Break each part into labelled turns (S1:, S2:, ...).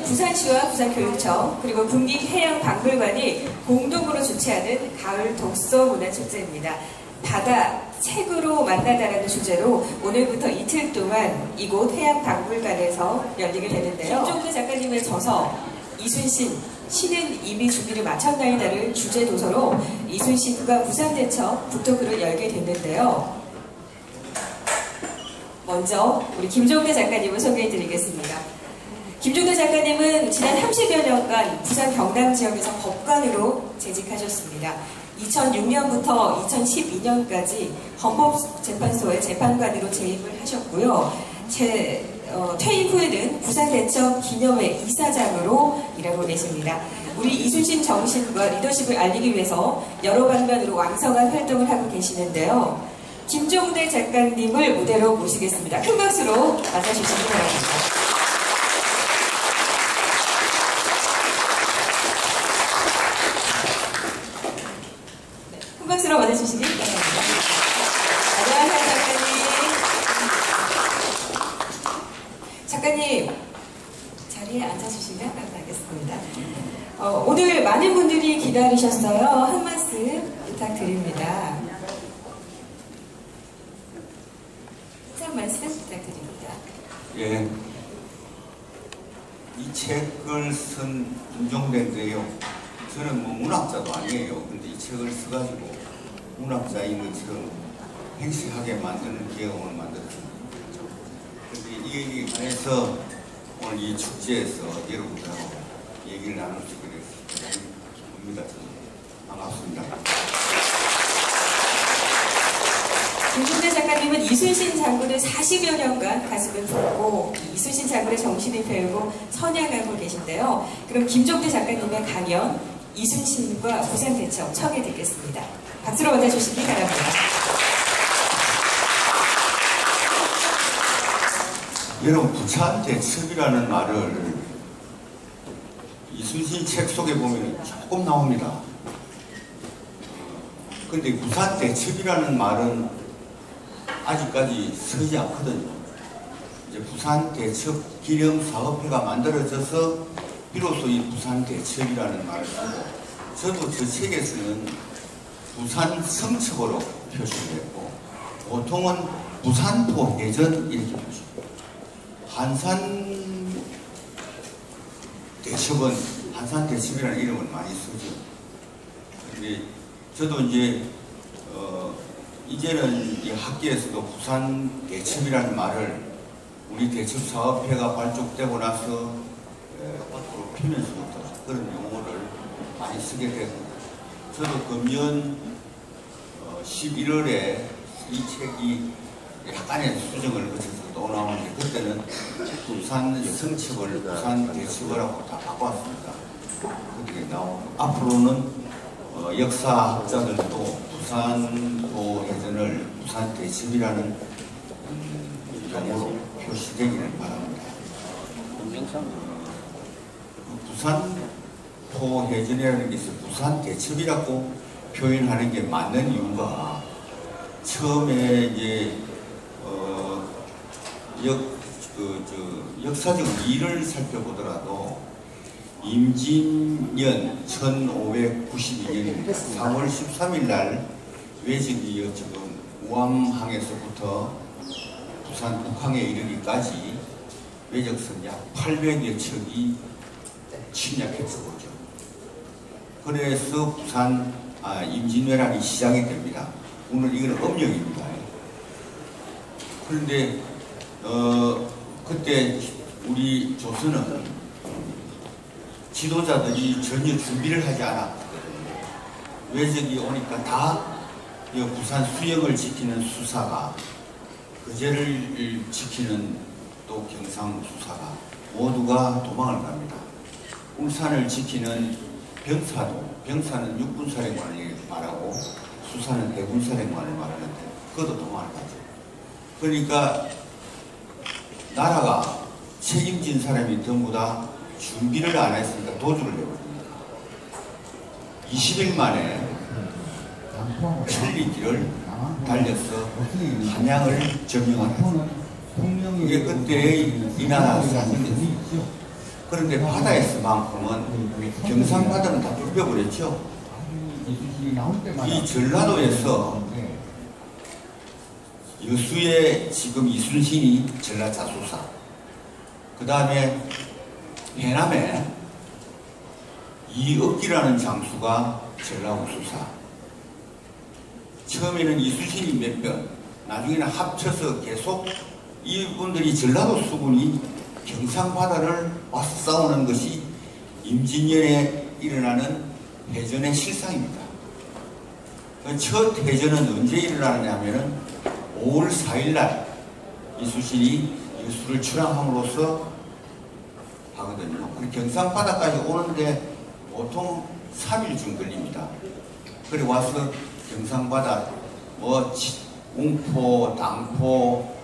S1: 부산시와 부산교육청 그리고 국립해양박물관이 공동으로 주최하는 가을 독서문화축제입니다. 바다, 책으로 만나다라는 주제로 오늘부터 이틀 동안 이곳 해양박물관에서 열리게 되는데요. 김종대 작가님의 저서 이순신, 신은 이미 준비를 마쳤나이다를 주제 도서로 이순신과 부산대첩 북토크를 열게 됐는데요. 먼저 우리 김종대 작가님을 소개해드리겠습니다. 김종대 작가님은 지난 30여 년간 부산 경남 지역에서 법관으로 재직하셨습니다. 2006년부터 2012년까지 헌법재판소의 재판관으로 재임을 하셨고요. 퇴임 후에는 부산대첩 기념회 이사장으로 일하고 계십니다. 우리 이순신 정신과 리더십을 알리기 위해서 여러 방면으로 왕성한 활동을 하고 계시는데요. 김종대 작가님을 무대로 모시겠습니다. 큰 박수로 맞아주시기 바랍니다. 네, 큰 박수로 맞아주시기 바랍니다. 안녕하세요, 작가님. 작가님, 자리에 앉아주시면 감사하겠습니다. 오늘 많은 분들이 기다리셨어요. 한 말씀 부탁드립니다. 말씀 부탁드립니다.
S2: 예, 이 책을 쓴 김종대인데요. 저는 뭐 문학자도 아니에요. 근데 이 책을 써가지고 문학자인 것처럼 행실하게 만드는 기획을 만들었습니다. 근데 이 얘기에 관해서 오늘 이 축제에서 여러분들하고 얘기를 나눌 수 있게 돼서 봅니다. 반갑습니다.
S1: 김종대 작가님은 이순신 장군을 40여 년간 가슴을 품고 이순신 장군의 정신을 배우고 선양하고 계신데요. 그럼 김종대 작가님의 강연 이순신과 부산대첩 청해 듣겠습니다. 박수로 맞아주시기 바랍니다.
S2: 여러분, 부산대첩이라는 말을 이순신 책 속에 보면 조금 나옵니다. 근데 부산대첩이라는 말은 아직까지 서지 않거든요. 이제 부산대첩 기념사업회가 만들어져서 비로소 이 부산대첩이라는 말을 쓰고, 저도 저 책에서는 부산성첩으로 표시를 했고, 보통은 부산포해전 이렇게 표시합니다. 한산대첩은 한산대첩이라는 이름을 많이 쓰죠. 근데 저도 이제는 이 학계에서도 부산대첩이라는 말을 우리 대첩사업회가 발족되고 나서 앞으로 피면서부터 그런 용어를 많이 쓰게 되고, 저도 금년 11월에 이 책이 약간의 수정을 거쳐서 또 나오는데, 그때는 부산성첩을 부산대첩이라고 다 바꿔왔습니다. 그렇게 나오고, 앞으로는 역사학자들도 부산포해전을 부산대첩이라는 용어로 표시되기를 바랍니다. 부산포해전이라는 게 있어요. 부산대첩이라고 표현하는 게 맞는 이유가, 처음에 이제 역사적 미를 살펴보더라도 임진년 1592년입니다. 3월 13일 날 외적이 지금 우암항에서부터 부산 북항에 이르기까지 외적선 약 800여 척이 침략해서 오죠. 그래서 임진왜란이 시작이 됩니다. 오늘 이건 음력입니다. 그런데 그때 우리 조선은 지도자들이 전혀 준비를 하지 않았거든요. 외적이 오니까 다 부산 수영을 지키는 수사가, 거제를 지키는 또 경상수사가 모두가 도망을 갑니다. 울산을 지키는 병사는 육군사령관을 말하고 수사는 해군사령관을 말하는데 그것도 도망을 가죠. 그러니까 나라가 책임진 사람이 전부 다 준비를 안 했으니까 도주를 해버립니다. 20일 만에 천리길을 달려서 함양을 점령합니다. 이게 그때의 이 나라 사정이었습니다. 그런데 바다에서만큼은 경상바다는 다 뚫려버렸죠. 이 전라도에서 여수에 지금 이순신이 전라자수사, 그 다음에 해남에 이억기라는 장수가 전라우수사. 처음에는 이순신이 몇 번, 나중에는 합쳐서 계속 이분들이 전라도 수군이 경상바다를 와서 싸우는 것이 임진년에 일어나는 해전의 실상입니다. 첫 해전은 언제 일어나느냐면은 5월 4일날 이순신이 여수를 출항함으로써 하거든요. 경상바다까지 오는데 보통 3일쯤 걸립니다. 그래 와서 경상바다 웅포, 당포,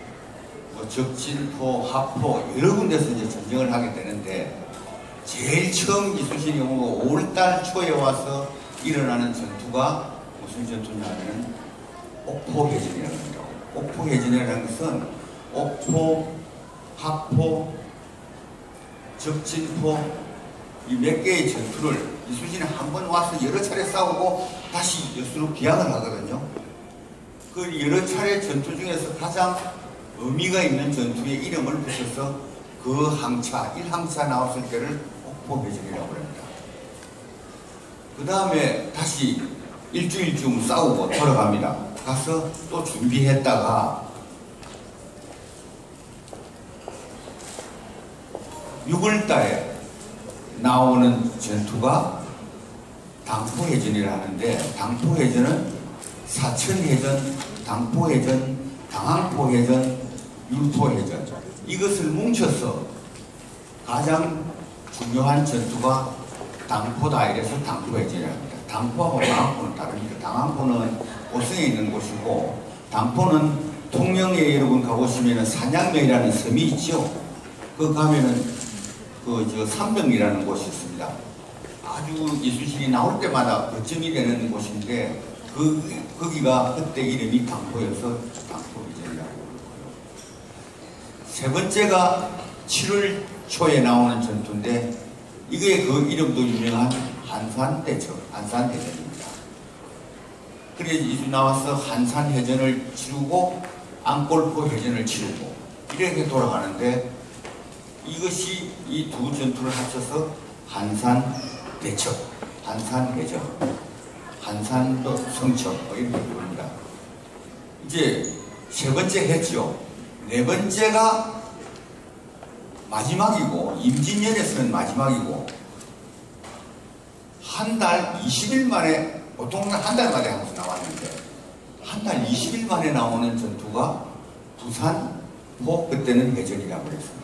S2: 적진포, 하포 여러 군데서 이제 전쟁을 하게 되는데 제일 처음 이순신이 오고 5월달 초에 와서 일어나는 전투가 무슨 전투냐면 옥포해전이라는 겁니다. 옥포해전이라는 것은 옥포, 하포, 적진포 이 몇 개의 전투를 이순신이 한 번 와서 여러 차례 싸우고 다시 여수로 기항을 하거든요. 그 여러 차례 전투 중에서 가장 의미가 있는 전투에 이름을 붙여서 그 항차, 1항차 나왔을 때를 옥포해전이라고 합니다. 그 다음에 다시 일주일쯤 싸우고 돌아갑니다. 가서 또 준비했다가 6월달에 나오는 전투가 당포해전이라 하는데 당포해전은 사천해전, 당포해전, 당항포해전, 율포해전 이것을 뭉쳐서 가장 중요한 전투가 당포다 이래서 당포해전이라 합니다. 당포하고 당항포는 다릅니다. 당항포는 고성에 있는 곳이고 당포는 통영에 여러분 가보시면 산양면이라는 섬이 있죠. 그 가면은 삼병이라는 곳이 있습니다. 아주 이순신이 나올 때마다 거점이 되는 곳인데 거기가 그때 이름이 당포여서 당포해전이라고 부르고요. 세 번째가 7월 초에 나오는 전투인데 이게 그 이름도 유명한 한산해전입니다. 그래서 이순 나와서 한산해전을 치르고 안골포해전을 치르고 이렇게 돌아가는데 이것이 이 두 전투를 합쳐서 한산대첩, 한산해전, 한산도 성첩 이렇게 부릅니다. 이제 세 번째 했죠. 네 번째가 마지막이고 임진년에서는 마지막이고 한 달 20일 만에 보통은 한 달 만에 항상 나왔는데 한 달 20일 만에 나오는 전투가 부산포 그때는 해전이라고 했습니다.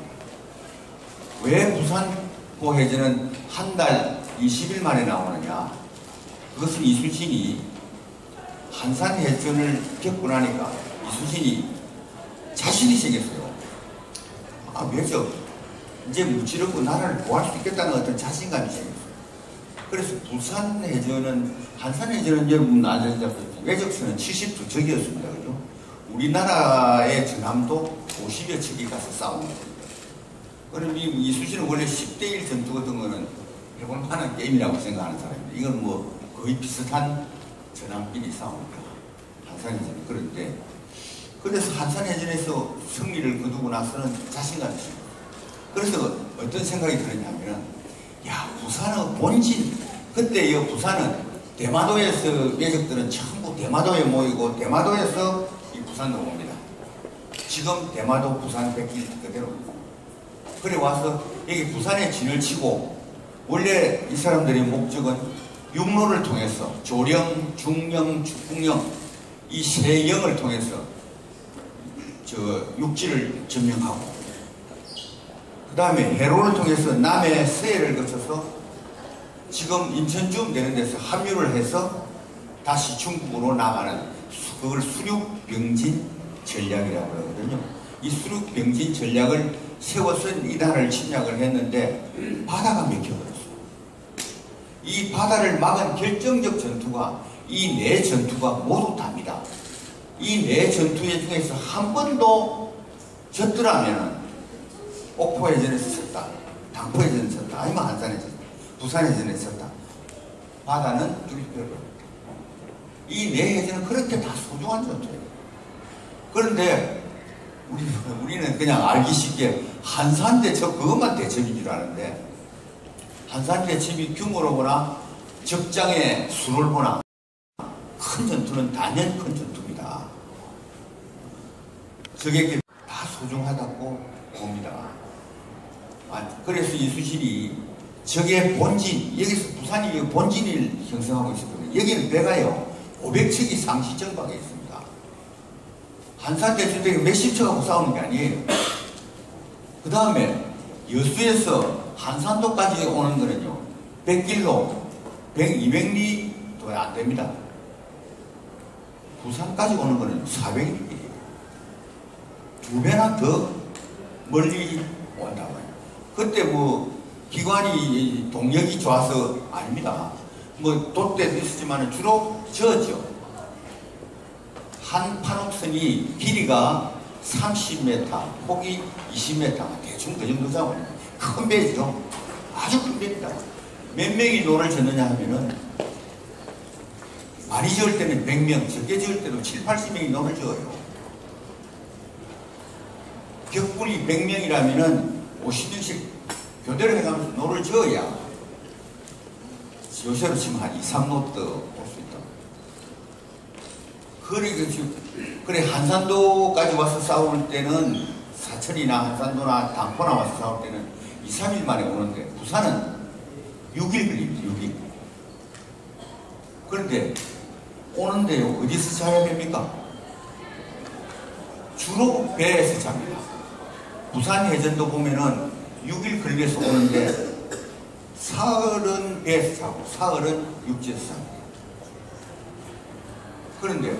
S2: 왜 부산포 해전은 한 달 20일 만에 나오느냐? 그것은 이순신이 한산해전을 겪고 나니까 이순신이 자신이 생겼어요. 왜죠? 이제 무찌르고 나라를 구할 수 있겠다는 어떤 자신감이 생겼어요. 그래서 부산해전은, 한산해전은 여러분 아시다시피 외적선은 72척이었습니다. 그죠? 우리나라의 전함도 50여 척이 가서 싸운 겁니다. 그럼 이순신은 원래 10대1 전투 같은 거는 해볼 만한 게임이라고 생각하는 사람입니다. 이건 뭐 거의 비슷한 전함끼리 싸웁니다. 한산해전. 그런데 그래서 한산해전에서 승리를 거두고 나서는 자신감이 있습니다. 그래서 어떤 생각이 들었냐면 부산은 본진 그때 이 부산은 대마도에서 외적들은 전부 대마도에 모이고 대마도에서 이 부산으로 옵니다. 지금 대마도 부산 백길 그대로입니다. 그래 와서 여기 부산에 진을 치고 원래 이 사람들의 목적은 육로를 통해서 조령, 중령, 축국령 이 세 영을 통해서 육지를 점령하고 그 다음에 해로를 통해서 남해 서해를 거쳐서 지금 인천쯤 되는 데서 합류를 해서 다시 중국으로 나가는 그걸 수륙병진 전략이라고 하거든요. 이 수륙병진 전략을 세워서 이 나라를 침략을 했는데 바다가 막혀버렸어요. 이 바다를 막은 결정적 전투가 이 네 전투가 모두 답니다. 이 네 전투의 중에서 한 번도 졌더라면 옥포해전에서 졌다. 당포해전에 쳤다. 아니면 한산에 쳤다. 부산해전에 쳤다. 바다는 뚫리표를. 이 네 해전은 그렇게 다 소중한 전투예요. 그런데 우리는 그냥 알기 쉽게 한산대첩 그것만 대첩인 줄 아는데, 한산대첩이 규모로 보나 적장의 수를 보나 큰 전투는 단연 큰 전투입니다. 저게 다 소중하다고 봅니다. 그래서 이수신이 저게 본진, 여기서 부산이 본진을 형성하고 있었거든요. 여기는 배가요 500척이 상시 정박해 있습니다. 한산대첩 몇십 척하고 싸우는 게 아니에요. 그 다음에 여수에서 한산도까지 오는 거는요 100길로 200리도 안 됩니다. 부산까지 오는 거는 400리길이에요. 2배나 더 멀리 온다고요. 그때 뭐 기관이 동력이 좋아서 아닙니다. 뭐 돛대도 있었지만 주로 저죠. 한 판옥선이 길이가 30m, 폭이 20m, 대충 그 정도 잡아요. 큰 배죠. 아주 큰 배입니다. 몇 명이 노를 젓느냐 하면은 많이 저을 때는 100명, 적게 저을 때도 7, 80명이 노를 저어요. 격분이 100명이라면은 50명씩 교대를 해가면서 노를 저어야 요새로 치면 한 2, 3노트 볼 수 있다. 그래, 한산도까지 와서 싸울 때는 사천이나 한산도나 당포나 와서 싸울 때는 2, 3일 만에 오는데 부산은 6일 걸립니다. 6일. 그런데 오는데요 어디서 자야 됩니까? 주로 배에서 잡니다. 부산 해전도 보면은 6일 걸려서 오는데 사흘은 배에서 자고 사흘은 육지에서 잡니다. 그런데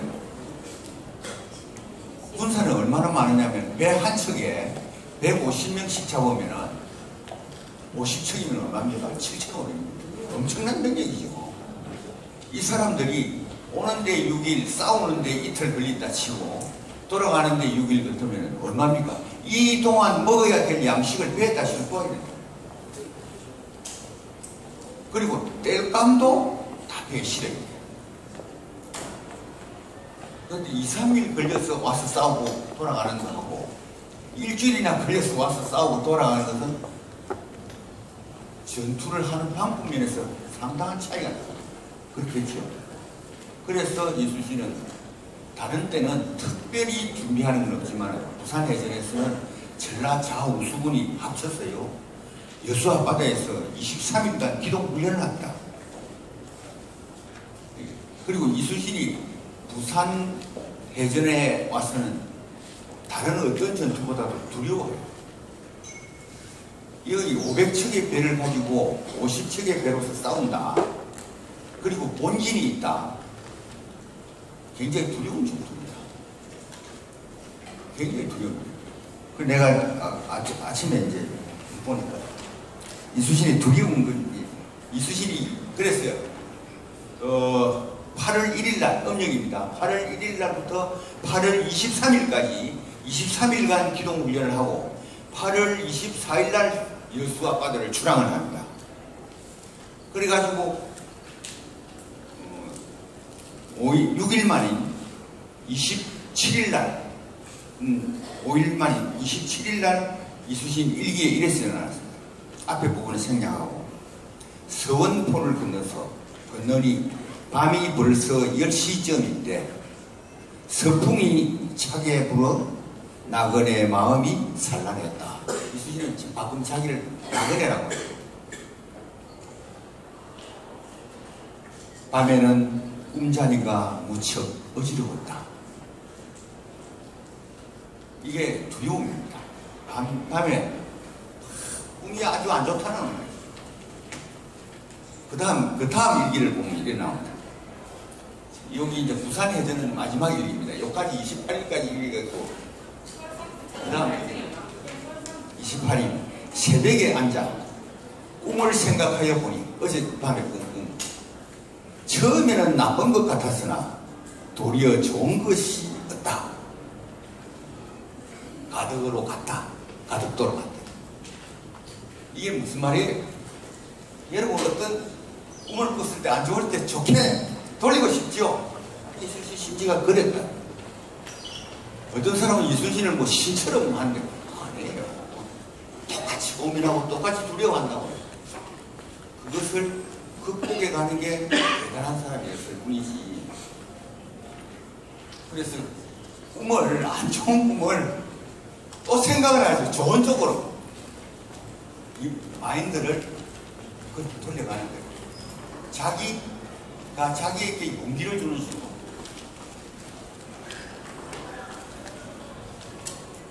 S2: 군사는 얼마나 많으냐면 배 한 척에 150명씩 잡으면은 50척이면 얼마입니까? 7,500명. 엄청난 병력이죠. 이 사람들이 오는데 6일, 싸우는데 이틀 걸린다 치고 돌아가는데 6일 같으면 얼마입니까? 이 동안 먹어야 될 양식을 배에다 싣고 와야 된다. 그리고 땔감도 다 배에 실어야 돼요. 그런데 2, 3일 걸려서 와서 싸우고 돌아가는 거하고 일주일이나 걸려서 와서 싸우고 돌아가는 것은 전투를 하는 방법 면에서 상당한 차이가 나요. 그렇겠죠. 그래서 이수신은 다른 때는 특별히 준비하는 건 없지만 부산 해전에서는 전라 좌우 수군이 합쳤어요. 여수 앞바다에서 23일간 기동 훈련을 합니다. 그리고 이수신이 부산 해전에 와서는 다른 어떤 전투보다도 두려워요. 여기 500척의 배를 가지고 50척의 배로서 싸운다. 그리고 본진이 있다. 굉장히 두려운 전투입니다. 굉장히 두려운. 그래서 내가 아침에 이제 보니까 이수신이 두려운 건 이수신이 그랬어요. 8월 1일 날 음력입니다. 8월 1일 날부터 8월 23일까지 23일간 기동훈련을 하고 8월 24일 날 여수 앞바다를 출항을 합니다. 그래가지고 6일 만인 27일 날 5일 만인 27일 날 이수신 일기에 이래서 일어났습니다. 앞에 부분을 생략하고 서원포를 건너서 건너니 밤이 벌써 10시쯤인데 서풍이 차게 불어 나그네 마음이 산란했다. 이수신은 지금 방금 자기를 나그네라고 해요. 밤에는 꿈자리가 무척 어지러웠다. 이게 두려움입니다. 밤에 꿈이 아주 안 좋다는 거예요. 그 다음 일기를 보면 이래 나옵니다. 여기 이제 부산 해전은 마지막 일기입니다. 여기까지 28일까지 일기가 있고, 그 다음 28일 새벽에 앉아 꿈을 생각하여 보니 어젯밤에 꾼 꿈. 처음에는 나쁜 것 같았으나 도리어 좋은 것이 없다. 가덕으로 갔다. 가덕도로 갔다. 이게 무슨 말이에요? 여러분 어떤 꿈을 꿨을 때 안 좋을 때 좋게 돌리고 싶죠? 이순신 심지가 그랬다. 어떤 사람은 이순신을 뭐 신처럼 하는데 아니에요. 똑같이 고민하고 똑같이 두려워한다고. 그것을 극복해 가는 게 대단한 사람이었을 뿐이지. 그래서 꿈을, 안 좋은 꿈을 또 생각을 하죠. 좋은 쪽으로. 이 마인드를 돌려가는 거예요. 자기가 자기에게 용기를 주는 식으로.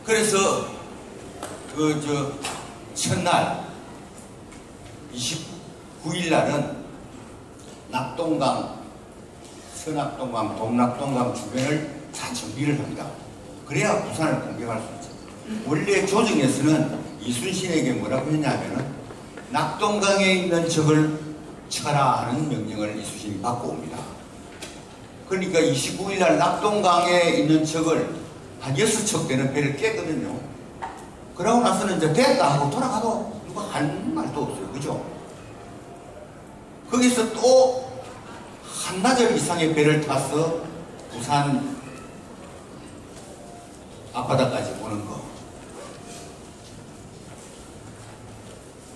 S2: 그래서 첫날 29일 날은 낙동강, 서낙동강, 동낙동강 주변을 다 정비를 합니다. 그래야 부산을 공격할 수 있죠. 원래 조정에서는 이순신에게 뭐라고 했냐면은 낙동강에 있는 적을 쳐라 하는 명령을 이순신이 받고 옵니다. 그러니까 29일 날 낙동강에 있는 적을 한 6척 되는 배를 깨거든요. 그러고 나서는 이제 됐다 하고 돌아가도 누가 한 말도 없어요. 그죠? 거기서 또 한나절 이상의 배를 타서 부산 앞바다까지 오는 거.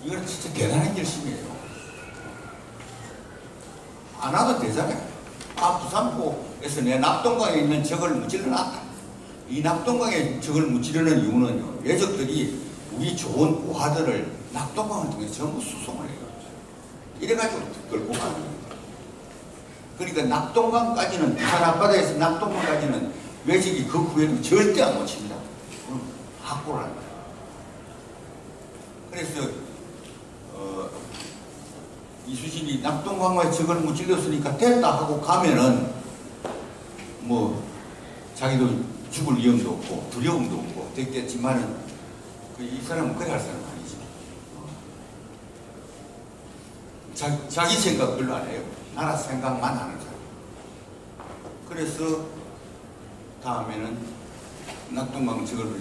S2: 이건 진짜 대단한 결심이에요. 안 와도 되잖아요. 부산포에서 내 낙동강에 있는 적을 무찔러놨다. 이 낙동강에 적을 무찌르는 이유는요, 외적들이 우리 좋은 우하들을 낙동강을 통해서 전부 수송을 해요. 이래가지고 끌고 가는 거예요. 그러니까 낙동강까지는, 부산 앞바다에서 낙동강까지는 외적이 그 구에는 절대 안 놓칩니다. 확보를 합니다. 그래서 이순신이 낙동강에 적을 무찔렀으니까 됐다 하고 가면은 뭐 자기도 죽을 위험도 없고 두려움도 없고 됐겠지만은 이 사람은 그래 할 사람 아니지. 자기 생각 별로 안 해요. 나라 생각만 하는 사람. 그래서 다음에는 낙동강 적을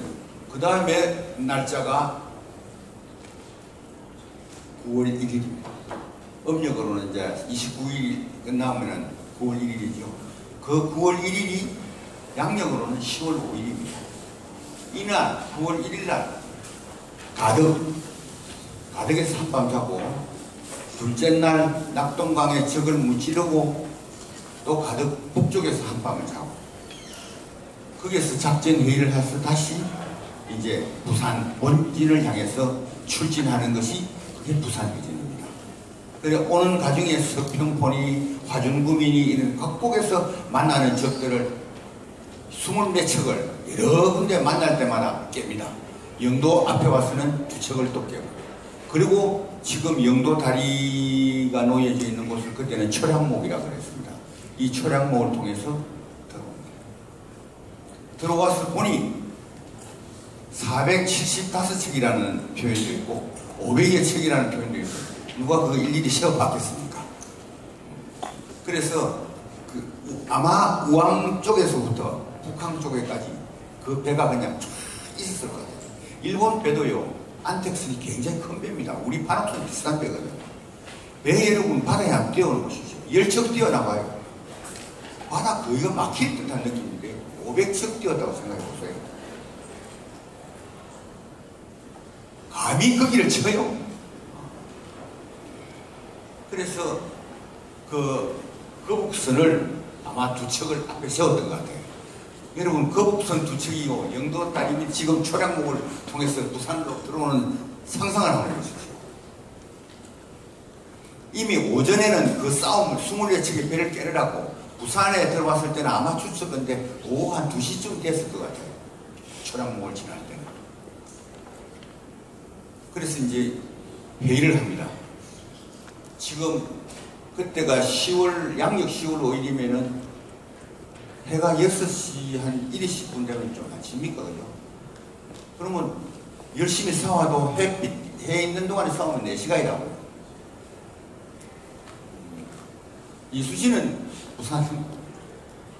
S2: 그 다음에 날짜가 9월 1일입니다. 음력으로는 이제 29일 끝나면은 9월 1일이죠. 그 9월 1일이 양력으로는 10월 5일입니다. 이날 9월 1일 날 가덕에서 한밤 자고 둘째 날 낙동강에 적을 무찌르고 또 가덕 북쪽에서 한밤을 자고 거기에서 작전 회의를 해서 다시 이제 부산 본진을 향해서 출진하는 것이 그게 부산회전입니다. 그래 오는 가중에 석평포니 화준구민이 이런 각국에서 만나는 적들을 20몇 척을 여러 군데 만날 때마다 깹니다. 영도 앞에 와서는 2척을 또 깨고 그리고 지금 영도 다리가 놓여져 있는 곳을 그때는 철양목이라고 그랬습니다. 이 철양목을 통해서 들어옵니다. 들어와서 보니 475척이라는 표현도 있고 500여 척이라는 표현도 있고 누가 그거 일일이 세어봤겠습니까? 그래서 아마 우왕 쪽에서부터 북한 쪽에까지 그 배가 그냥 쫙 있었을 거예요. 일본 배도요 안텍슨이 굉장히 큰 배입니다. 우리 반옥선 비슷한 배거든요. 배 여러분 바다에 한번 뛰어보십시오. 10척 뛰어나가요. 바다 거기가 막힐 듯한 느낌인데 500척 뛰었다고 생각해보세요. 감히 거기를 쳐요. 그래서 거북선을 아마 2척을 앞에 세웠던 것 같아요. 여러분 거북선 2척이고 영도 다리 및 지금 초량목을 통해서 부산으로 들어오는 상상을 한번 해보십시오. 이미 오전에는 그 싸움을 24척의 배를 깨르라고 부산에 들어왔을 때는 아마 추측인데 오후 한 2시쯤 됐을 것 같아요. 초량목을 지날 때는. 그래서 이제 회의를 합니다. 지금 그때가 양력 10월 5일이면은 해가 6시 한 1, 20분 되면 좀 아침입니까? 그죠? 그러면 열심히 싸워도 해 있는 동안에 싸우면 4시간이라고요. 이수진은 부산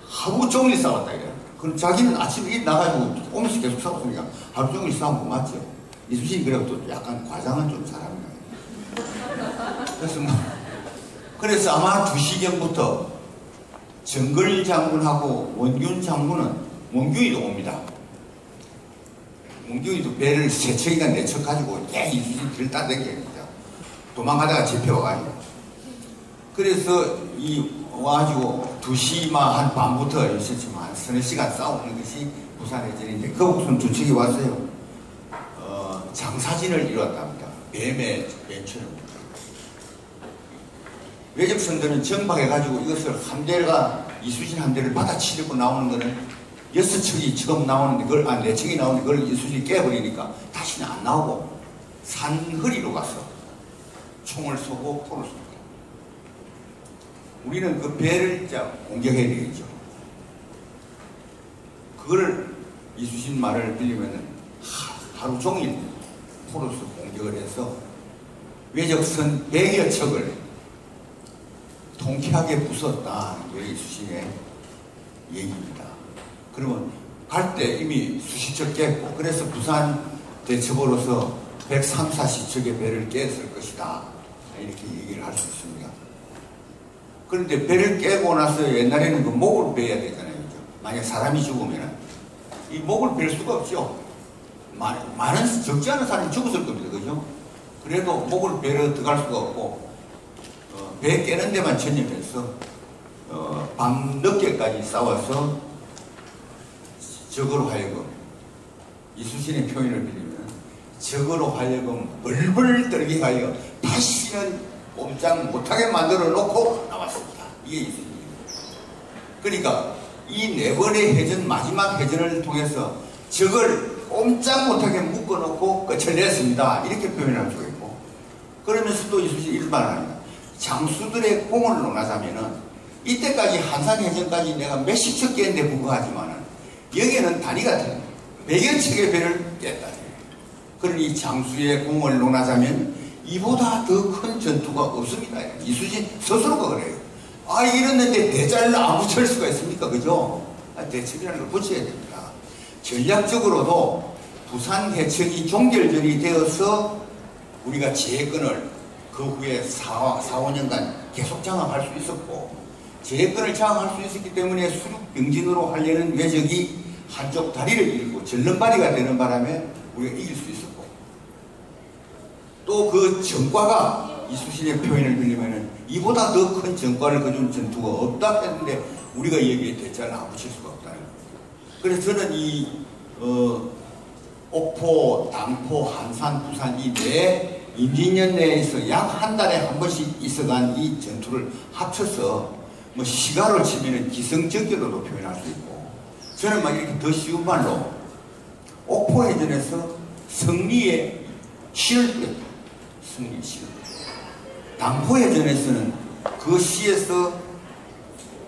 S2: 하루 종일 싸웠다 이래요. 그럼 자기는 아침에 일 나가지고 오면서 계속 싸웠으니까 하루 종일 싸운 거 맞죠? 이수진이 그래도 또 약간 과장은 좀 잘합니다. 그래서 아마 2시경부터 정걸 장군하고 원균 장군은, 원균이도 옵니다. 원균이도 배를 3척이나 4척 가지고 이수신 길을 따대겠습니다. 도망가다가 잡혀와가지고. 그래서 와가지고 2시 한 밤부터 한 서너 시간 싸우는 것이 부산해전인데, 그 우선 2척이 왔어요. 장사진을 이뤘답니다. 뱀의 맨처럼. 외접선들은 정박해가지고 이것을 함대가 이수신 함대를 받아치려고 나오는 거는 6척이 지금 나오는데, 4척이 나오는데 그걸 이수신이 깨버리니까 다시는 안 나오고 산허리로 가서 총을 쏘고 포를 쏩니다. 우리는 그 배를 공격해야 되겠죠. 그걸 이수신 말을 빌리면은 하루 종일 포로서 공격을 해서 외적선 100여 척을 통쾌하게 부쉈다. 이게 이수신의 얘기입니다. 그러면 갈 때 이미 수십 척 깼고, 그래서 부산 대첩으로서 130, 40척의 배를 깼을 것이다. 이렇게 얘기를 할 수 있습니다. 그런데 배를 깨고 나서 옛날에는 그 목을 베야 되잖아요. 그죠? 만약 사람이 죽으면 이 목을 벨 수가 없죠. 많은, 적지 않은 사람이 죽었을 겁니다. 그죠? 그래도 목을 베러 들어갈 수가 없고, 배 깨는 데만 전념해서 밤 늦게까지 싸워서 적으로 하여금, 이수신의 표현을 빌리면 적으로 하여금 벌벌 떨게 하여 다시는 꼼짝 못하게 만들어 놓고 나왔습니다. 이게 이수신입니다. 그러니까 이 4번의 해전, 마지막 해전을 통해서 적을 꼼짝 못하게 묶어놓고 끝을 냈습니다. 이렇게 표현할 수가 있고, 그러면서 또 이수신이 일반합니다. 장수들의 공을 논하자면은, 이때까지 한산해전까지 내가 몇십 척 깼는데 불과하지만은 여기에는 단위가 틀립니다. 100여 척의 배를 깼다. 그러니 장수의 공을 논하자면 이보다 더 큰 전투가 없습니다. 이수신 스스로가 그래요. 이랬는데 대자를 안 붙일 수가 있습니까? 그죠? 대첩이라는 걸 붙여야 됩니다. 전략적으로도 부산 해척이 종결전이 되어서 우리가 재건을 그 후에 4, 5년간 계속 장악할 수 있었고, 재건을 장악할 수 있었기 때문에 수륙병진으로 하려는 외적이 한쪽 다리를 잃고 절름발이가 되는 바람에 우리가 이길 수 있었고, 또 그 전과가 이수신의 표현을 빌리면은 이보다 더 큰 전과를 거둔 전투가 없다 했는데 우리가 여기에 대자를 안 붙일 수가 없다는 겁니다. 그래서 저는 이 옥포, 당포, 한산, 부산 이 임진년 내에서 약 한 달에 한 번씩 있어간 이 전투를 합쳐서 뭐 시가로 치면은 기승전결로도 표현할 수 있고, 저는 막 이렇게 더 쉬운 말로 옥포해전에서 승리의 신을 뿌렸다. 승리의 신을. 당포해전에서는 그 시에서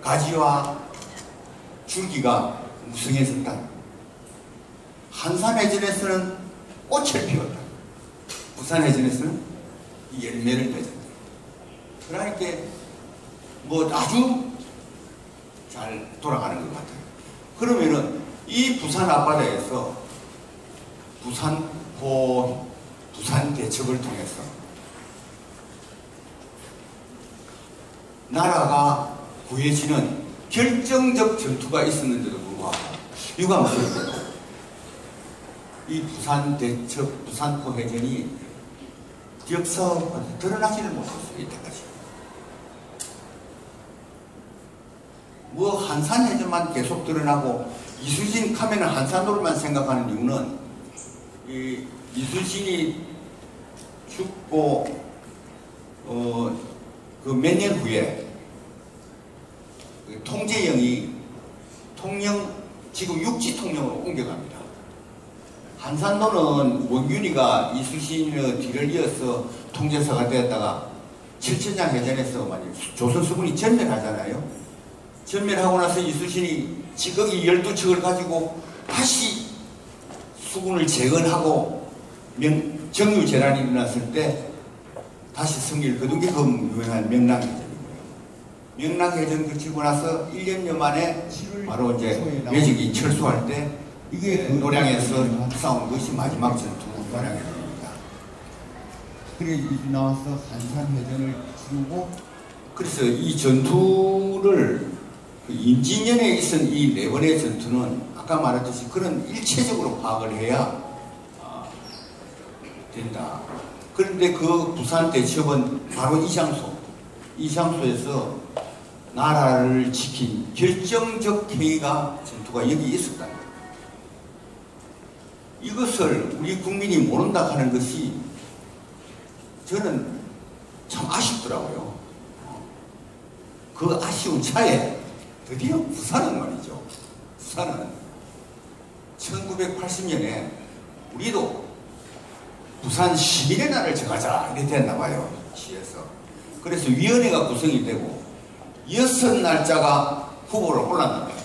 S2: 가지와 줄기가 무성해졌다. 한산해전에서는 꽃을 피웠다. 부산해전에서는 열매를 맺었다. 그러니까 뭐 아주 잘 돌아가는 것 같아요. 그러면은 이 부산 앞바다에서 부산포, 부산 대첩을 통해서 나라가 구해지는 결정적 전투가 있었는데도 불구하고 이유가 무엇입니까? 이 부산 대첩, 부산포 해전이 역사가 드러나지를 못했어요. 이때까지. 뭐 한산해전만 계속 드러나고 이수신 하면은 한산도로만 생각하는 이유는 이수신이 죽고 그 몇 년 후에 통제영이 지금 육지통령으로 옮겨갑니다. 한산도는 원균이가 이수신의 뒤를 이어서 통제사가 되었다가 칠천장 해전에서 조선수군이 전멸하잖아요. 전멸하고 나서 이수신이 찌꺼기 12척을 가지고 다시 수군을 재건하고 정유재난이 일어났을 때 다시 승리를 거둔 게 그 유명한 명랑해전이고요. 명랑해전 거치고 나서 1년여 만에 바로 이제 외적이 철수할 때 이게 노량에서 싸운 것이 마지막 전투 노량해전입니다. 그래 나와서 한산회전을 치르고, 그래서 이 전투를 임진년에 있은 이 네 번의 전투는 아까 말했듯이 그런 일체적으로 파악을 해야 된다. 그런데 그 부산 대첩은 바로 이 장소에서 나라를 지킨 결정적 행위가 전투가 여기 있었다. 이것을 우리 국민이 모른다 하는 것이 저는 참 아쉽더라고요. 그 아쉬운 차에 드디어 부산은 말이죠. 부산은 1980년에 우리도 부산 시민의 날을 정하자 이렇게 됐나 봐요. 시에서. 그래서 위원회가 구성이 되고 6날짜가 후보로 올랐나 봐요.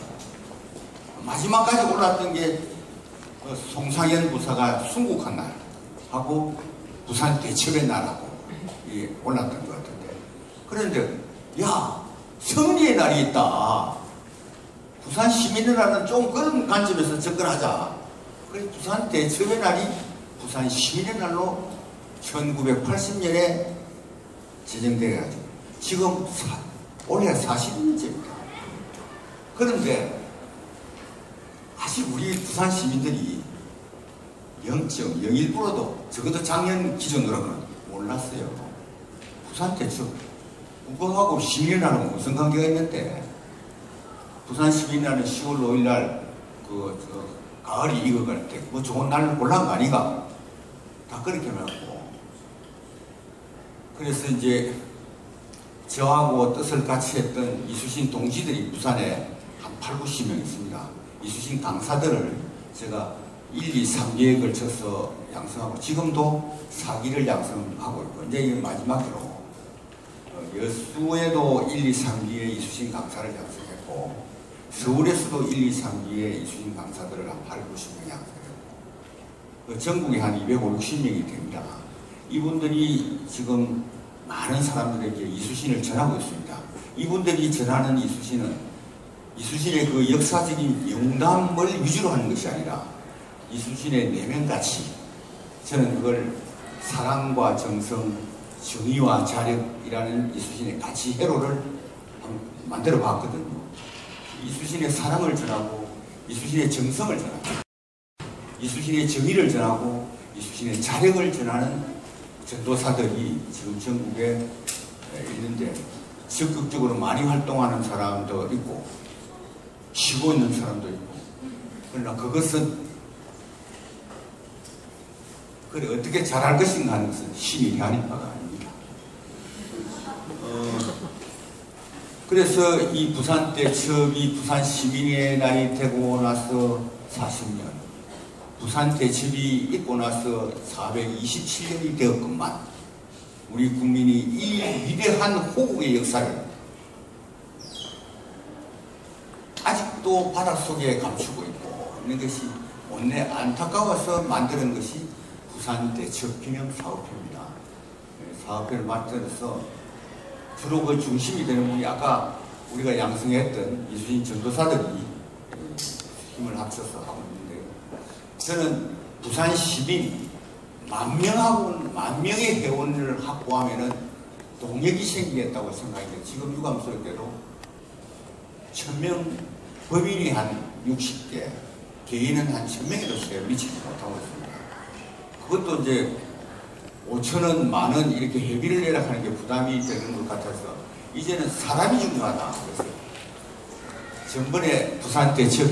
S2: 마지막까지 올랐던 게 송상현 부사가 순국한 날 하고 부산 대첩의 날하고 올랐던 것 같은데, 그런데 야, 성리의 날이 있다. 부산 시민의 날은 좀 그런 관점에서 접근하자. 그래서 부산 대첩의 날이 부산 시민의 날로 1980년에 제정돼가지고 지금 올해 40년째입니다. 그런데 아직 우리 부산 시민들이 0.01%도 적어도 작년 기준으로는 몰랐어요. 부산 대첩 그거하고 시민의 날은 무슨 관계가 있는데, 부산 시민의 날은 10월 5일 날 가을이 익어갈 때 뭐 좋은 날을 골란 거 아닌가? 다 그렇게 해놨고, 그래서 이제 저하고 뜻을 같이 했던 이수신 동지들이 부산에 한 8, 90명 있습니다. 이수신 강사들을 제가 1, 2, 3기에 걸쳐서 양성하고 지금도 4기를 양성하고 있고, 이제 이게 마지막으로 여수에도 1, 2, 3기에 이수신 강사를 양성했고, 서울에서도 1, 2, 3기에 이수신 강사들을 한 8, 90명 양성했고, 전국에 한 250명이 됩니다. 이분들이 지금 많은 사람들에게 이수신을 전하고 있습니다. 이분들이 전하는 이수신은 이수신의 그 역사적인 영담을 위주로 하는 것이 아니라 이수신의 내면가치, 저는 그걸 사랑과 정성, 정의와 자력이라는 이수신의 가치 회로를 만들어 봤거든요. 이수신의 사랑을 전하고 있으신의 정성을 전하고 있으신의 정의를 전하고 있으신의 자력을 전하는 전도사들이 지금 전국에 있는데 적극적으로 많이 활동하는 사람도 있고 쉬고 있는 사람도 있고, 그러나 그것은 그래 어떻게 잘할 것인가 하는 것은 신이 아닌 바가 아닙니다. 그래서 이 부산 대첩이 부산 시민의 날이 되고 나서 40년, 부산 대첩이 있고 나서 427년이 되었건만 우리 국민이 이 위대한 호국의 역사를 아직도 바닷속에 감추고 있는 것이 원래 안타까워서 만드는 것이 부산 대첩 기념 사업회입니다. 사업회를 만들어서 주로 그 중심이 되는 분이 아까 우리가 양성했던 이수신 전도사들이 힘을 합쳐서 하고 있는데요. 저는 부산 시민 만 명의 회원을 확보하면은 동력이 생기겠다고 생각했는데 지금 유감스럽게도 1000명, 법인이 한 60개, 개인은 한 1000명에도 채 미치지 못하고 있습니다. 그것도 이제 5천원, 만원 이렇게 회비를 내라 하는 게 부담이 되는 것 같아서 이제는 사람이 중요하다. 그래서 전번에 부산 대첩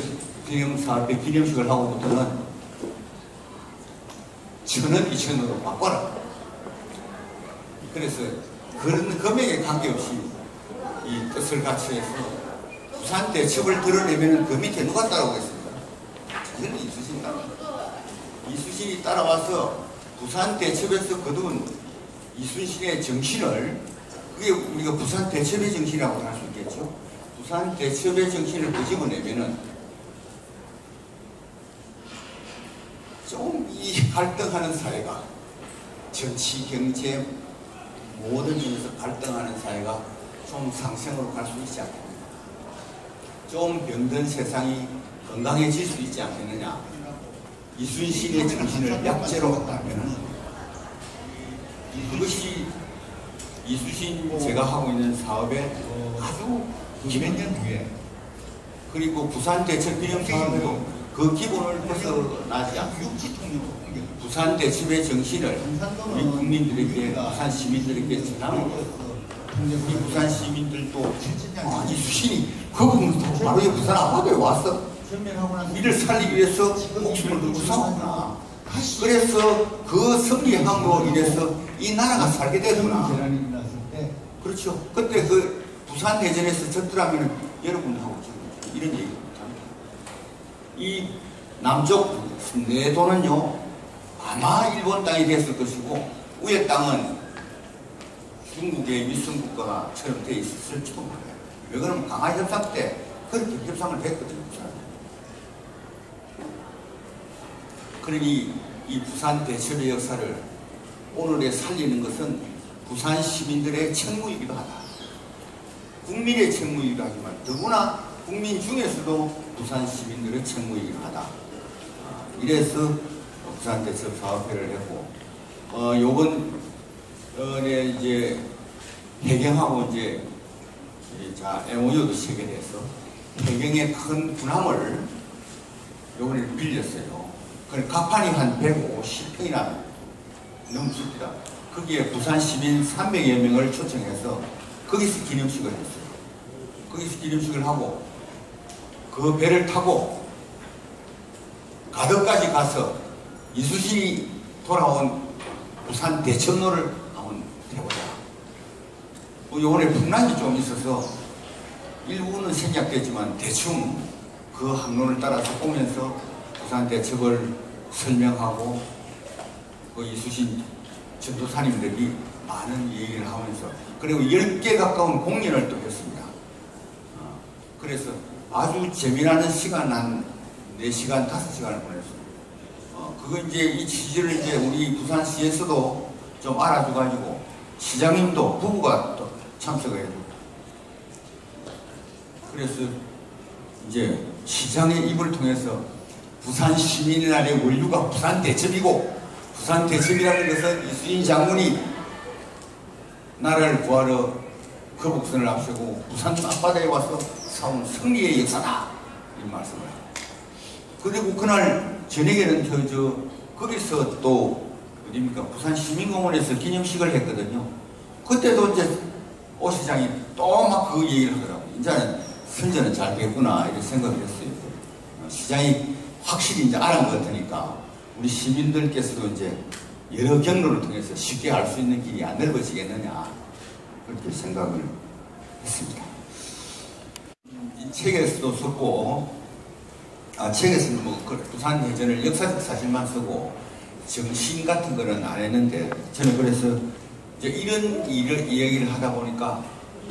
S2: 기념사업회 기념식을 하고부터는 1000원, 2000원으로 바꿔라. 그래서 그런 금액에 관계없이 이 뜻을 같이 해서 부산 대첩을 드러내면 그 밑에 누가 따라오겠습니까? 저는 이수신 따라옵니다. 이수신이 따라와서 부산 대첩에서 거둔 이순신의 정신을, 그게 우리가 부산 대첩의 정신이라고 할 수 있겠죠. 부산 대첩의 정신을 끄집어내면은 좀 이 갈등하는 사회가, 정치, 경제 모든 면에서 갈등하는 사회가 좀 상생으로 갈 수 있지 않겠느냐, 좀 병든 세상이 건강해질 수 있지 않겠느냐. 이순신의 정신을 약재로 한다면 그것이 이수신 제가 하고 있는 사업의 아주 기본년 뒤에, 그리고 부산 대첩 기념 사업에도 그 기본을 벗어나지 않고 부산 대첩의 정신을 우리 국민들에게, 부산 시민들에게 전하고, 우리 부산 시민들도 이수신이 그 부분도 바로 이 부산 아파트에 와서 이를 살리기 위해서 목숨을 걸고 싸웠구나. 그래서 그 승리함으로 인해서 이 나라가 살게 되구나. 그렇죠. 그때 그 부산 대전에서 졌더라면 여러분하고 이런 얘기 못합니다. 이 남쪽 내도는요 아마 일본 땅이 됐을 것이고, 위에 땅은 중국의 윗선국가처럼 돼 있을지도 몰라요. 왜 그러면 강화 협상 때 그렇게 협상을 했거든요. 그러니 이 부산 대첩의 역사를 오늘에 살리는 것은 부산 시민들의 책무이기도 하다. 국민의 책무이기도 하지만 더구나 국민 중에서도 부산 시민들의 책무이기도 하다. 이래서 부산 대첩 사업회를 했고, 요번에 이제 해경하고 이제 MOU도 체결해서 해경의 큰 군함을 요번에 빌렸어요. 그 가판이 한 150평이나 넘습니다. 거기에 부산 시민 300여 명을 초청해서 거기서 기념식을 했어요. 거기서 기념식을 하고 그 배를 타고 가덕까지 가서 이수신이 돌아온 부산 대첩로를 한번 해보자. 요번에 풍랑이 좀 있어서 일부는 생략됐지만 대충 그 항로를 따라서 오면서 부산 대첩을 설명하고 그 이수신 전도사님들이 많은 얘기를 하면서, 그리고 10개 가까운 공연을 또 했습니다. 그래서 아주 재미나는 시간 한 4시간, 5시간을 보냈습니다. 그거 이제 이 취지를 이제 우리 부산시에서도 좀 알아줘가지고 시장님도 부부가 또 참석을 해주고, 그래서 이제 시장의 입을 통해서 부산 시민의 날의 원류가 부산 대첩이고, 부산 대첩이라는 것은 이수신 장군이 나라를 구하러 거북선을 앞세고 부산 앞바다에 와서 싸운 승리의 역사다, 이 말씀을 합니다. 그리고 그날 저녁에는 거기서 또 어디입니까, 부산 시민공원에서 기념식을 했거든요. 그때도 이제 오 시장이 또 막 그 얘기를 하더라고요. 이제는 선전은 잘 됐구나 이렇게 생각을 했어요. 시장이 확실히 이제 알은 것 같으니까 우리 시민들께서도 이제 여러 경로를 통해서 쉽게 알 수 있는 길이 안 넓어지겠느냐, 그렇게 생각을 했습니다. 이 책에서도 썼고, 책에서는 뭐 부산 대전을 역사적 사실만 쓰고 정신 같은 거는 안 했는데, 저는 그래서 이제 이런 이야기를 하다 보니까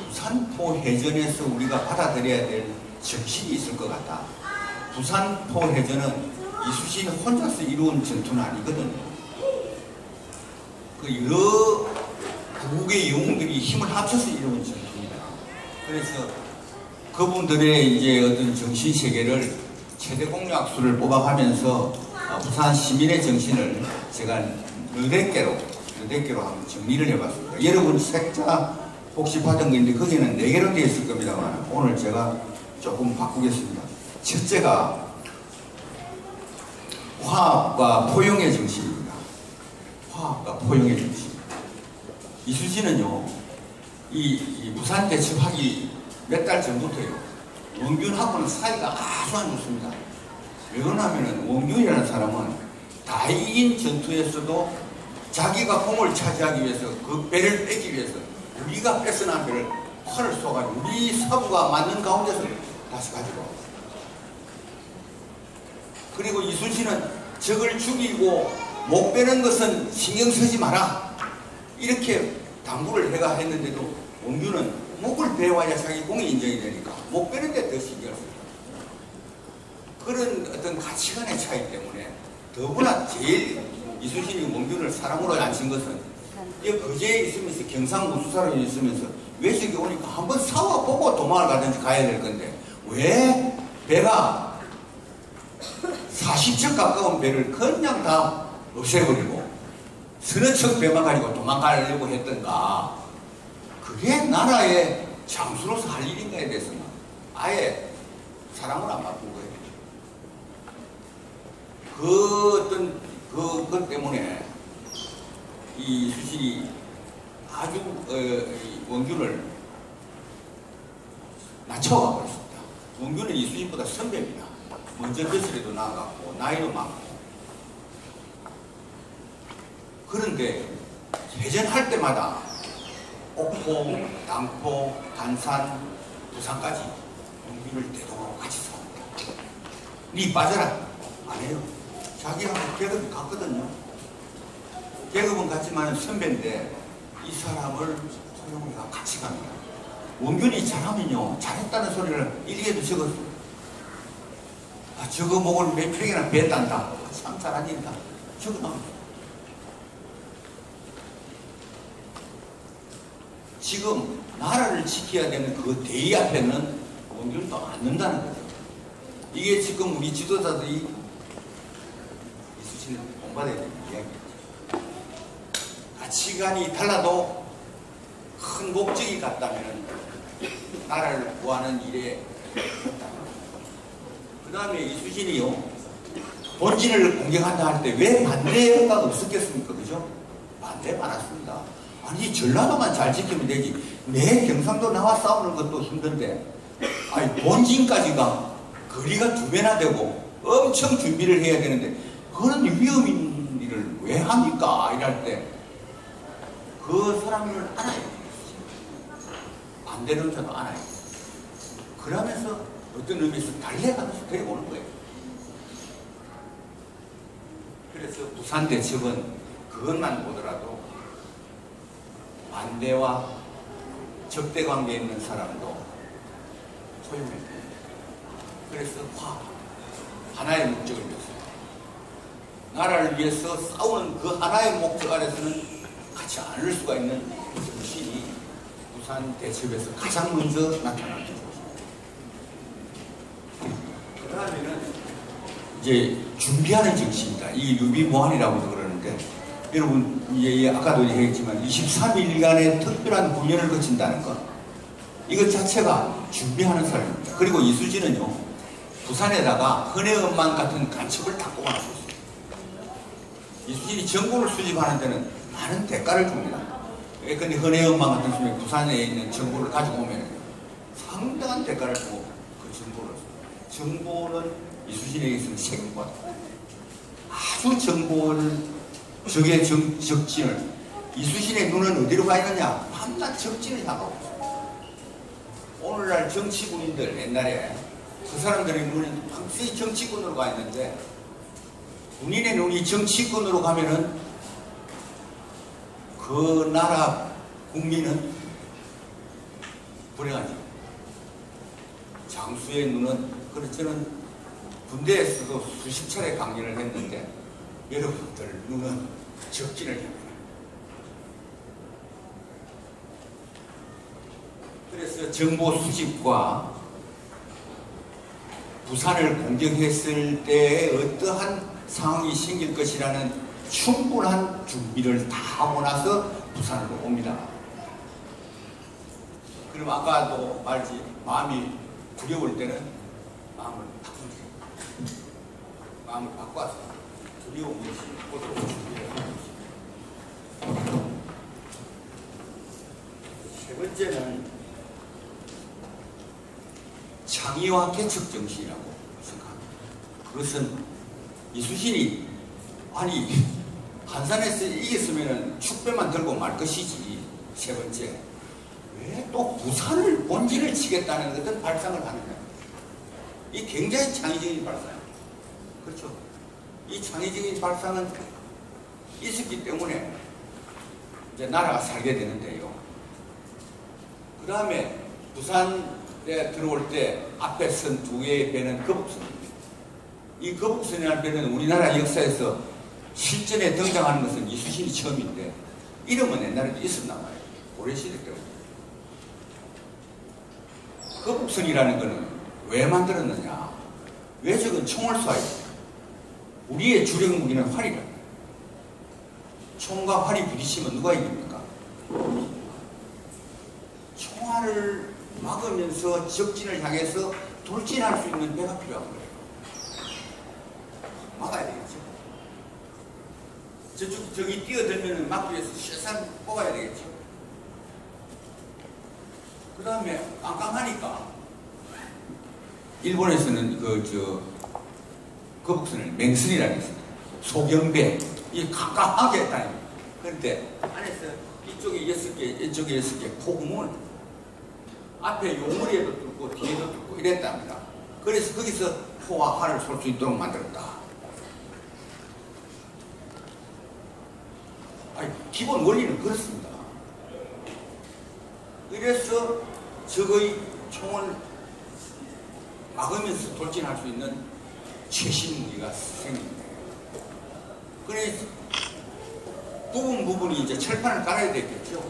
S2: 부산포 해전에서 우리가 받아들여야 될 정신이 있을 것 같다. 부산포 해전은 이수신 혼자서 이루은 전투는 아니거든요. 그 여러 국의 영웅들이 힘을 합쳐서 이루은 전투입니다. 그래서 그분들의 이제 어떤 정신 세계를 최대 공약수를 뽑아가면서 부산 시민의 정신을 제가 너댓 개로 한번 정리를 해봤습니다. 여러분 책자 혹시 받은 거 있는데 거기는 4개로 되어 있을 겁니다만 오늘 제가 조금 바꾸겠습니다. 첫째가 화합과 포용의 정신입니다. 화합과 포용의 정신. 이수신은요, 이 부산 대첩하기 몇 달 전부터요, 원균하고는 사이가 아주 안 좋습니다. 왜 그러냐면은 원균이라는 사람은 다 이긴 전투에서도 자기가 공을 차지하기 위해서 그 배를 뺏기 위해서 우리가 뺏어난 배를 활을 쏘가지고 우리 사부가 맞는 가운데서 다시 가지고, 그리고 이순신은 적을 죽이고 못 빼는 것은 신경 쓰지 마라 이렇게 당부를 해가 했는데도 원균은 목을 베어와야 자기 공이 인정이 되니까 못 빼는 데 더 신경을 씁니다. 그런 어떤 가치관의 차이 때문에 더구나 제일 이순신이 원균을 사랑으로 앉힌 것은 이 거제에 있으면서 경상무수사로 있으면서 외적이 오니까 한번 싸워보고 도망을 가든지 가야 될 건데 왜 배가 40척 가까운 배를 그냥 다 없애버리고
S3: 서너 척 배만 가지고 도망가려고 했던가, 그게 나라의 장수로서 할 일인가에 대해서는 아예 사랑을 안 바꾼 거예요. 그것 때문에 이 이수신이 아주 원균을 낮춰가 버렸습니다. 원균은 이수신보다 선배입니다. 먼저 벼슬에도 나아갔고 나이도 많고. 그런데 해전할 때마다 옥포, 당포, 단산, 부산까지 원균을 대동하고 같이 싸웁니다. 니 빠져라. 안 해요. 자기하고 계급이 같거든요. 계급은 같지만 선배인데 이 사람을 소용이가 같이 갑니다. 원균이 잘하면요, 잘했다는 소리를 일기에도 적었어요. 아, 저거 목을 몇 평이나 뱉단다. 참 잘한 일이다. 적어놔요. 지금 나라를 지켜야 되는 그 대의 앞에는 원균도 안 는다는 거죠. 이게 지금 우리 지도자들이 이수신을 본받아야 되는 이야기죠. 가치관이 달라도 큰 목적이 같다면 나라를 구하는 일에 그 다음에 이수신이요, 본진을 공격한다 할 때 왜 반대가 없었겠습니까? 그죠? 반대 많았습니다. 아니, 전라도만 잘 지키면 되지. 내 경상도 나와 싸우는 것도 힘든데, 아니, 본진까지가 거리가 2배나 되고 엄청 준비를 해야 되는데, 그런 위험 있는 일을 왜 합니까? 이럴 때, 그 사람을 안아야 돼요. 반대는 저도 안아야 돼요. 그러면서 어떤 의미에서 달래가면서 데리고 오는 거예요. 그래서 부산 대첩은 그것만 보더라도 반대와 적대 관계에 있는 사람도 소용했고, 그래서 하나의 목적을 위해서, 나라를 위해서 싸우는 그 하나의 목적 아래서는 같이 않을 수가 있는 정신이 부산 대첩에서 가장 먼저 나타났죠. 그 다음에는 이제 준비하는 정신이다. 이 유비무환이라고도 그러는데, 여러분, 아까도 얘기했지만 23일간의 특별한 훈련을 거친다는 것, 이것 자체가 준비하는 사람입니다. 그리고 이수진은요, 부산에다가 헌혜엄만 같은 간첩을 다 꼽아놨어요. 이수진이 정보를 수집하는 데는 많은 대가를 줍니다. 근데 헌혜엄만 같은 사람이 부산에 있는 정보를 가지고 오면 상당한 대가를 주고 그 정보는 이수진에게 있어서 책임과 아주 적의 적진을, 이수신의 눈은 어디로 가 있느냐? 밤낮 적진을 향하고 있어요. 오늘날 정치군인들, 옛날에 그 사람들의 눈은 확실히 정치군으로 가 있는데, 군인의 눈이 정치군으로 가면은 그 나라 국민은 불행하죠. 장수의 눈은, 그래서 저는 군대에서도 수십 차례 강연을 했는데, 여러분들 눈은 적진을 향합니다. 그래서 정보 수집과 부산을 공격했을 때 어떠한 상황이 생길 것이라는 충분한 준비를 다 하고 나서 부산으로 옵니다. 그럼 아까도 말지, 마음이 두려울 때는 마음을 바꾸세요. 마음을 바꿔서 두려운 것이 곧으로 준비를 하는 것입니다. 세 번째는 창의와 개척 정신이라고 생각합니다. 그것은 이수신이, 아니, 한산에서 이겼으면 축배만 들고 말 것이지. 세 번째, 왜 또 부산을 본진을 치겠다는 어떤 발상을 하느냐. 이 굉장히 창의적인 발상입니다. 그렇죠? 이 창의적인 발상은 있었기 때문에 이제 나라가 살게 되는데요. 그 다음에 부산에 들어올 때 앞에 선 2개의 배는 거북선입니다. 이 거북선이라는 배는 우리나라 역사에서 실전에 등장하는 것은 이수신이 처음인데, 이름은 옛날에도 있었나 봐요. 고려시대 때문에. 거북선이라는 것은 왜 만들었느냐? 왜 적은 총을 쏴야 돼? 우리의 주력 무기는 활이다. 총과 활이 부딪히면 누가 이깁니까? 총알을 막으면서 적진을 향해서 돌진할 수 있는 배가 필요한 거예요. 막아야 되겠죠. 저기 뛰어들면 막기 위해서 쇠산 뽑아야 되겠죠. 그 다음에 깜깜하니까 일본에서는 거북선을 맹선이라는 게 있습니다. 소경배, 이게 깜깜하게 했다니. 그런데 안에서 이쪽에 6개, 이쪽에 6개 포구멍을 앞에 용머리에도 뚫고 뒤에도 뚫고 이랬답니다. 그래서 거기서 포와 활을 쏠 수 있도록 만들었다. 아니, 기본 원리는 그렇습니다. 그래서 적의 총을 막으면서 돌진할 수 있는 최신 무기가 생깁니다. 그래서 부분이 이제 철판을 깔아야 되겠죠.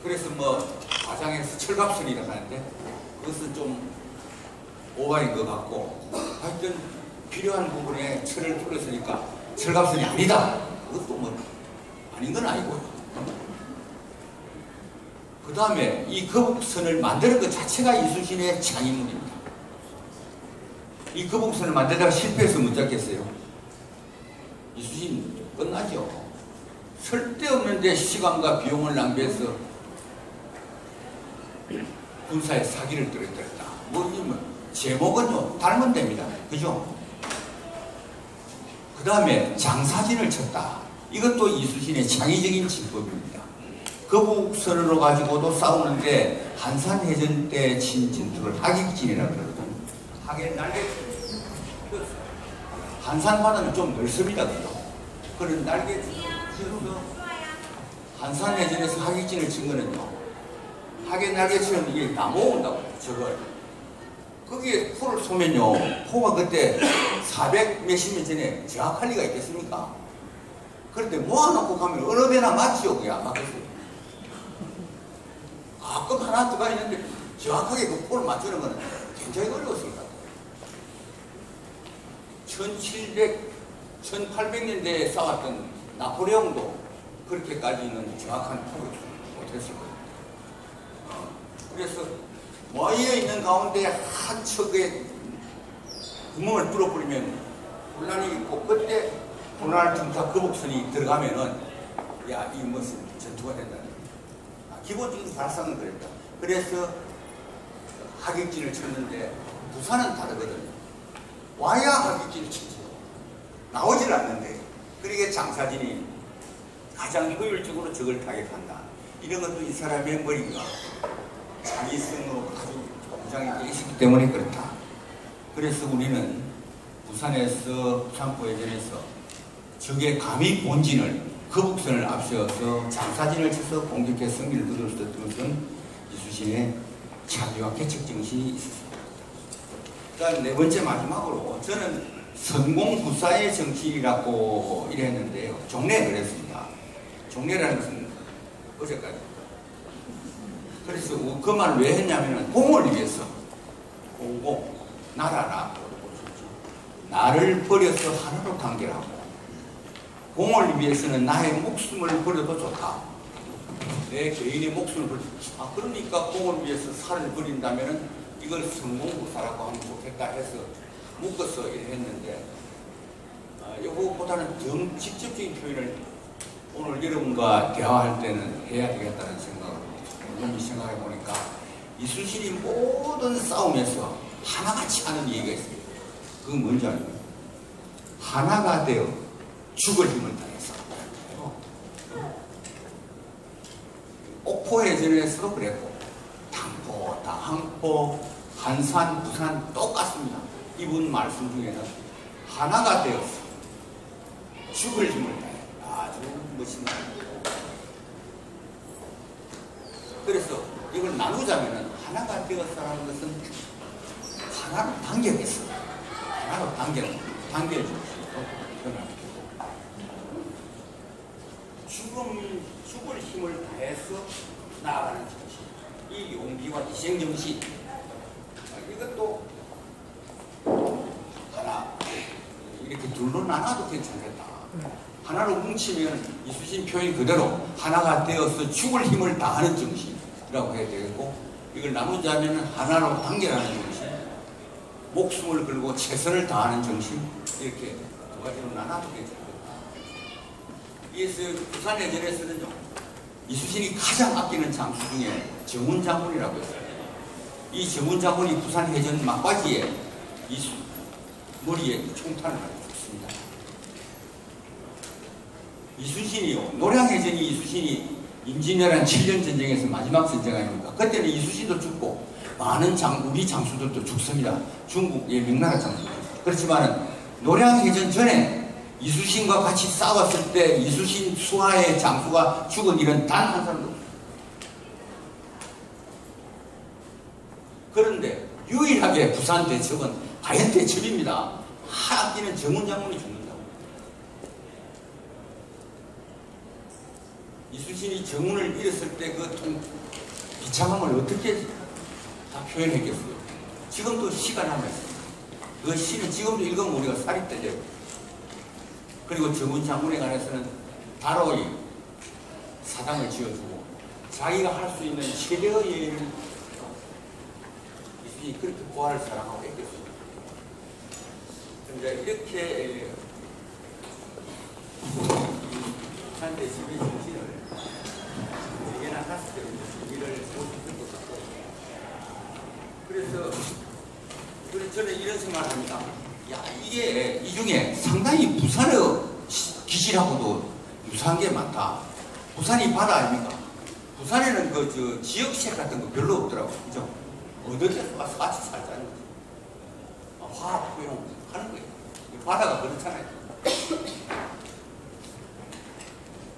S3: 그래서 뭐 과장해서 철갑선이라고 하는데 그것은 좀 오바인 것 같고, 하여튼 필요한 부분에 철을 뚫었으니까 철갑선이 아니다. 그것도 뭐 아닌 건 아니고요. 그 다음에 이 거북선을 만드는 것 자체가 이순신의 창의물입니다. 이 거북선을 만들다가 실패해서 못 잡겠어요. 이순신 끝나죠. 쓸데없는데 시간과 비용을 낭비해서 군사의 사기를 떨어뜨렸다. 뭐 제목은요 달면 됩니다. 그죠? 그 다음에 장사진을 쳤다. 이것도 이순신의 창의적인 진법입니다. 거북선으로 가지고도 싸우는데 한산해전 때 친 진투를 하객진이라고 그러거든요. 하객 날개. 한산바다는 좀 넓습니다. 그죠? 그런 날개 치어서 한산해전에서 하객진을 친 거는요. 하객 날개처럼 이게 다 모은다고 저걸. 거기에 포를 쏘면요. 포가 그때 400 몇십 년 전에 정확할 리가 있겠습니까? 그런데 모아놓고 가면 어느 배나 맞지요. 그게 안 맞겠어요. 가끔 하나 들어가 있는데 정확하게 그 포를 맞추는 거는 굉장히 어려웠을 것 같아요. 1700, 1800년대에 싸웠던 나폴레옹도 그렇게까지는 정확한 포를 못했을 거예요. 그래서 모여 있는 가운데 한 척의 구멍을 뚫어버리면 혼란이 있고, 그때 호날 중타 거북선이 들어가면은 야, 이 무슨 전투가 된다. 기본적인 발상은 그랬다. 그래서 하객진을 쳤는데 부산은 다르거든요. 와야 하객진을 치죠. 나오질 않는데. 그러니까 장사진이 가장 효율적으로 적을 타격한다. 이런 것도 이 사람의 머리가 자기성으로 아주 공장이 되어 있기 때문에 그렇다. 그래서 우리는 부산에서 부산포해전에서 적의 감히 본진을 거북선을 앞세워서 장사진을 쳐서 공격해 승리를 거둘 수 있었던 것은 이순신의 창의와 개척 정신이 있었습니다. 그다음 네 번째 마지막으로 저는 성공부사의 정신이라고 이랬는데요. 종래 그랬습니다. 종래라는 것은 어제까지. 그래서 그 말을 왜 했냐면은 공을 위해서 공공, 나라라. 나를 버려서 하나로 단결하고, 공을 위해서는 나의 목숨을 버려도 좋다. 내 개인의 목숨을 버려. 그러니까 공을 위해서 살을 버린다면은 이걸 성공부사라고 하면 좋겠다 해서 묶어서 이렇게 했는데, 이거보다는 더 직접적인 표현을 오늘 여러분과 대화할 때는 해야 되겠다는 생각을 좀 생각해 보니까, 이순신이 모든 싸움에서 하나같이 하는 얘기가 있어요. 그건 뭔지 알아요? 하나가 되어 죽을 힘을 다해서. 옥포해전에서도 그랬고, 당포, 당항포, 한산, 부산 똑같습니다. 이분 말씀 중에는 하나가 되어서 죽을 힘을 다해. 아주 멋있는 거예요. 그래서 이걸 나누자면은 하나가 되었다는 것은 하나로 단결했어. 하나로 단결해주고 죽을 힘을 다해서 나아가는 정신, 이 용기와 희생 정신, 이것도 하나 이렇게 둘로 나눠도 괜찮겠다. 하나로 뭉치면 이수신 표현 그대로 하나가 되어서 죽을 힘을 다하는 정신이라고 해야 되겠고, 이걸 나누자면 하나로 단결하는 정신, 목숨을 걸고 최선을 다하는 정신, 이렇게 두 가지로 나눠보게 됩니다. 이에서 부산해전에서는 이수신이 가장 아끼는 장수 중에 정운장군이라고 했어요. 이 정운장군이 부산해전 막바지에 머리에 총탄을 맞고 죽습니다. 이수신이요, 노량해전이 이수신이 임진왜란 7년 전쟁에서 마지막 전쟁 아닙니까? 그때는 이수신도 죽고 많은 우리 장수들도 죽습니다. 중국의 명나라 장수들. 그렇지만 노량해전 전에 이수신과 같이 싸웠을 때 이수신 수하의 장수가 죽은 일은 단 한 사람도 없어요. 그런데 유일하게 부산 대첩은 가연 대첩입니다. 아끼는 정운장군이 죽는다고. 이수신이 정운을 잃었을 때 그 비참함을 어떻게 다 표현했겠어요? 지금도 시가 남아있습니다. 그 시는 지금도 읽으면 우리가 살이 떨려요. 그리고 정운장군에 관해서는 바로 이 사당을 지어주고 자기가 할 수 있는 최대의 예를 이수신이 그렇게 고아를 사랑하고 했겠습니다. 그런데 이렇게 부산 대첩의 정신을 되게 나갔을 때 의미를 보여주는 것 같고, 그래서 저는 이런 생각을 합니다. 야, 이게 이 중에 상당히 부산의 기질하고도 유사한 게 많다. 부산이 바다 아닙니까? 부산에는 그 지역색 같은 거 별로 없더라고, 그죠? 어디 데서 와서 같이 살자는 거죠. 화합 포용 하는 거예요. 바다가 그렇잖아요.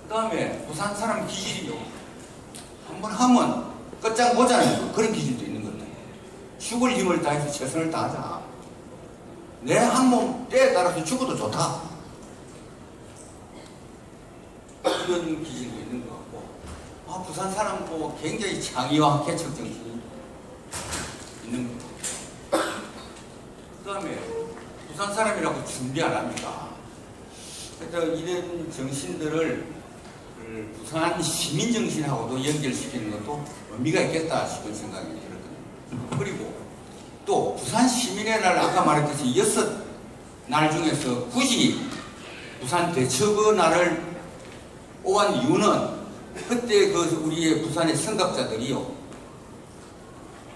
S3: 그 다음에 부산 사람 기질이요, 한번 하면 끝장 보자는 그런 기질도 있는 거예요. 죽을 힘을 다해서 최선을 다하자. 내 한 몸 때에 따라서 죽어도 좋다. 이런 기질도 있는 것 같고, 부산 사람도 굉장히 창의와 개척 정신이 있는 것 같고, 그 다음에 부산 사람이라고 준비 안 합니까? 그래서 이런 정신들을 부산 시민 정신하고도 연결시키는 것도 의미가 있겠다 싶은 생각이 들었거든요. 그리고 또 부산 시민의 날, 아까 말했듯이 6날 중에서 굳이 부산 대첩의 날을 오한 이유는 그때 우리의 부산의 선각자들이요,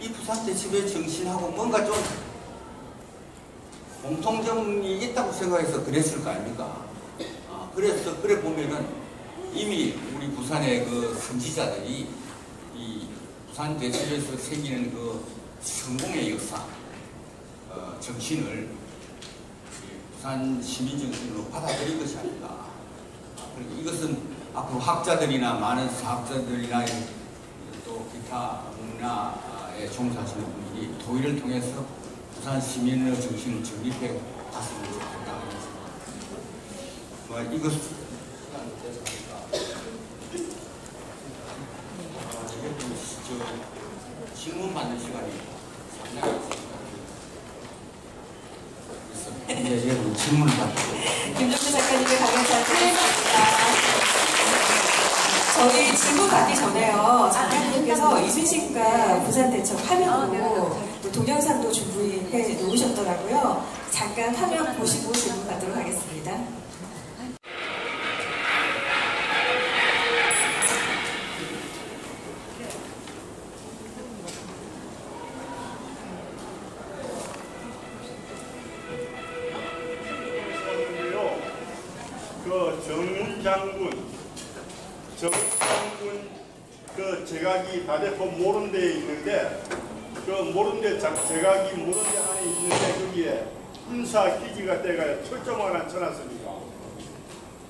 S3: 이 부산 대첩의 정신하고 뭔가 좀 공통점이 있다고 생각해서 그랬을 거 아닙니까? 그래서 그래 보면은 이미 우리 부산의 그 선지자들이 이 부산 대첩에서 생기는 그 성공의 역사, 정신을 부산 시민 정신으로 받아들인 것이 아닌가. 그리고 이것은 앞으로 학자들이나 많은 사학자들이나 또 기타 문화에 종사하시는 분들이 토의를 통해서 부산 시민의 정신을 정립해 갔으면 좋겠다. 이것 질문 받는 시간이 상당히 있습니다. 네, 여러분 질문을 받고.
S1: 김종수 작가님의 강연 잘 들었습니다. 저희 질문 받기 전에요, 작가님께서 이순신과 부산 대첩 화면으로 또 동영상도 준비해 놓으셨더라고요. 잠깐 화면 보시고 질문 받도록 하겠습니다.
S4: 정장군 그 제각이 다대포 모른 데에 있는데, 그 모른 데 제각이 모른 데 안에 있는데 거기에 군사 기지가 때가 철조망을 안 쳐놨습니다.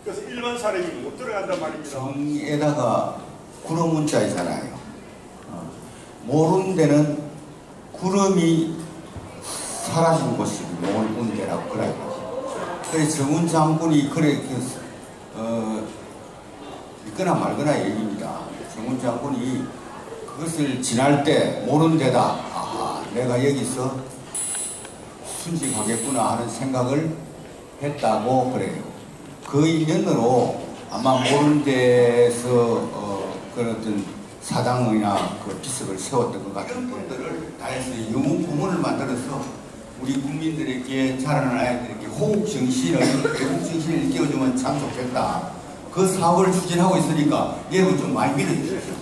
S4: 그래서 일반 사람이 못 들어간단 말입니다.
S2: 정에다가 구름 문자이잖아요. 모른 데는 구름이 사라진 곳이 모른 데라고 그래요. 그래서 정운 장군이 그래 있거나 말거나 얘기입니다. 정운 장군이 그것을 지날 때 모른 데다, 아하, 내가 여기서 순직하겠구나 하는 생각을 했다고 그래요. 그 인연으로 아마 모르는 데서 그런 어떤 사당이나 그 비석을 세웠던 것 같은 분들을 다 해서 영웅 공원을 만들어서 우리 국민들에게 자라는 아이들에게 호국 정신을 일깨워주면 참 좋겠다. 그 사업을 추진하고 있으니까 여러분 좀 많이 믿어주십시오.